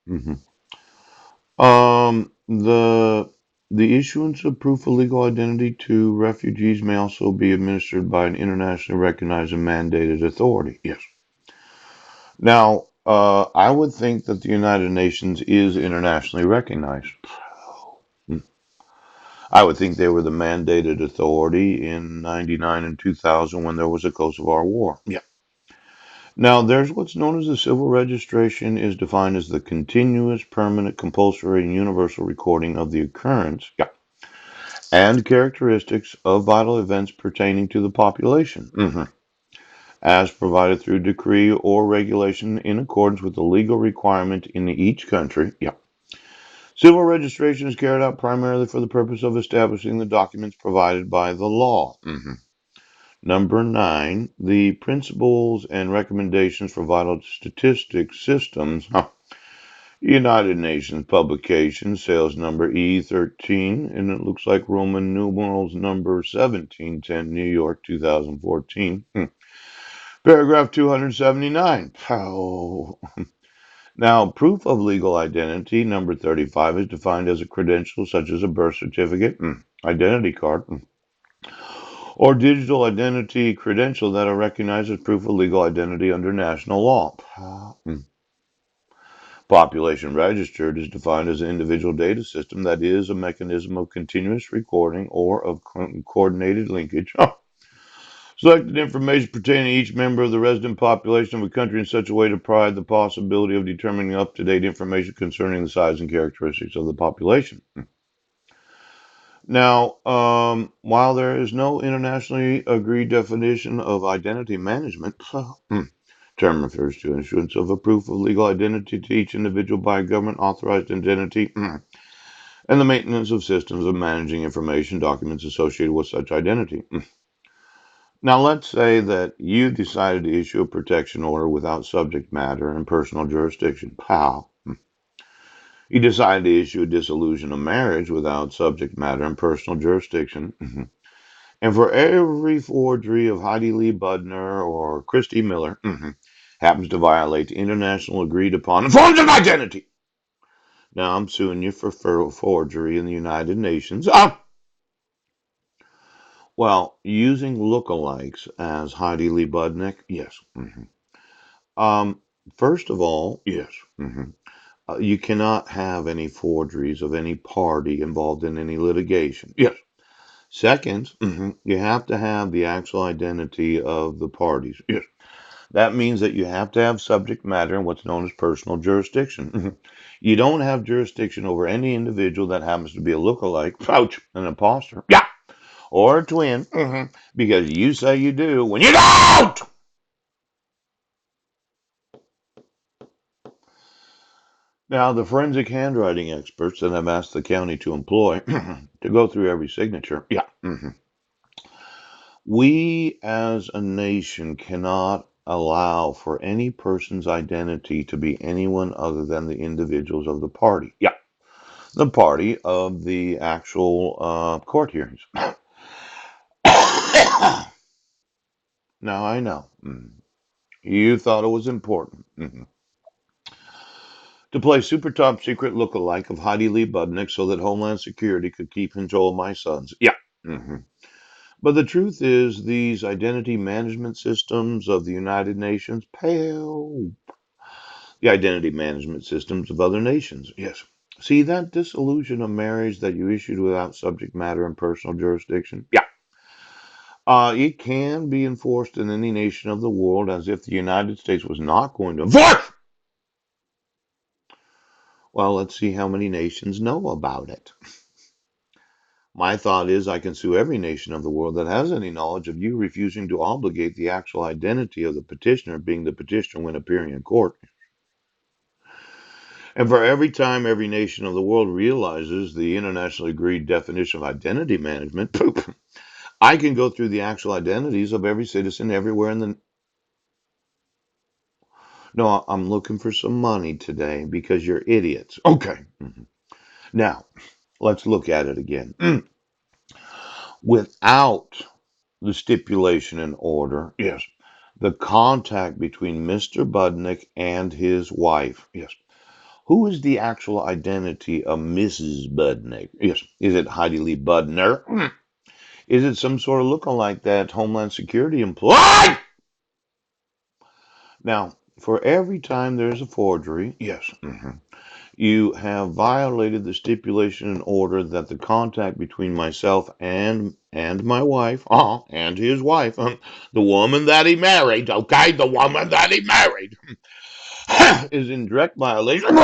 hmm the issuance of proof of legal identity to refugees may also be administered by an internationally recognized and mandated authority. Yes. Now, I would think that the United Nations is internationally recognized. Hmm. I would think they were the mandated authority in 99 and 2000 when there was a Kosovo War. Yeah. Now, there's what's known as the civil registration is defined as the continuous, permanent, compulsory, and universal recording of the occurrence, yeah, and characteristics of vital events pertaining to the population, as provided through decree or regulation in accordance with the legal requirement in each country. Yeah. Civil registration is carried out primarily for the purpose of establishing the documents provided by the law. Number nine, the principles and recommendations for vital statistics systems. United Nations publication, sales number E13, and it looks like Roman numerals number 1710, New York, 2014. Paragraph 279. Oh. Now, proof of legal identity, number 35, is defined as a credential such as a birth certificate, identity card, or digital identity credential that are recognized as proof of legal identity under national law. Population registered is defined as an individual data system that is a mechanism of continuous recording or of coordinated linkage. Selected information pertaining to each member of the resident population of a country in such a way to provide the possibility of determining up to date information concerning the size and characteristics of the population. Now, while there is no internationally agreed definition of identity management, term refers to issuance of a proof of legal identity to each individual by a government authorized identity and the maintenance of systems of managing information documents associated with such identity. Now, let's say that you decided to issue a protection order without subject matter and personal jurisdiction. How? You decided to issue a dissolution of marriage without subject matter and personal jurisdiction. And for every forgery of Heidi Lee Budner or Christy Miller happens to violate the international agreed upon forms of identity. Now I'm suing you for forgery in the United Nations. Well, using lookalikes as Heidi Lee Budnick, yes. Um, First of all, yes. You cannot have any forgeries of any party involved in any litigation. Yes. Second, you have to have the actual identity of the parties. Yes. That means that you have to have subject matter and what's known as personal jurisdiction. You don't have jurisdiction over any individual that happens to be a lookalike, ouch, an imposter, yeah, or a twin, because you say you do when you don't. Now, the forensic handwriting experts that I've asked the county to employ to go through every signature, yeah, we as a nation cannot allow for any person's identity to be anyone other than the individuals of the party. Yeah, the party of the actual court hearings. Now I know you thought it was important to play super top secret look-alike of Heidi Lee Budnick so that Homeland Security could keep control of my sons. Yeah. But the truth is, these identity management systems of the United Nations pale the identity management systems of other nations. Yes. See that dissolution of marriage that you issued without subject matter and personal jurisdiction? Yeah. It can be enforced in any nation of the world as if the United States was not going to enforce. Well, let's see how many nations know about it. My thought is I can sue every nation of the world that has any knowledge of you refusing to obligate the actual identity of the petitioner being the petitioner when appearing in court. And for every time every nation of the world realizes the internationally agreed definition of identity management, poop, I can go through the actual identities of every citizen everywhere in the. No, I'm looking for some money today because you're idiots. Okay. Now, let's look at it again. Without the stipulation in order, yes, the contact between Mr. Budnick and his wife, yes, Who is the actual identity of Mrs. Budnick? Yes. Is it Heidi Lee Budner? Is it some sort of lookalike that Homeland Security employed? Now, for every time there's a forgery, yes, you have violated the stipulation in order that the contact between myself and my wife, and his wife, the woman that he married, okay, the woman that he married, is in direct violation.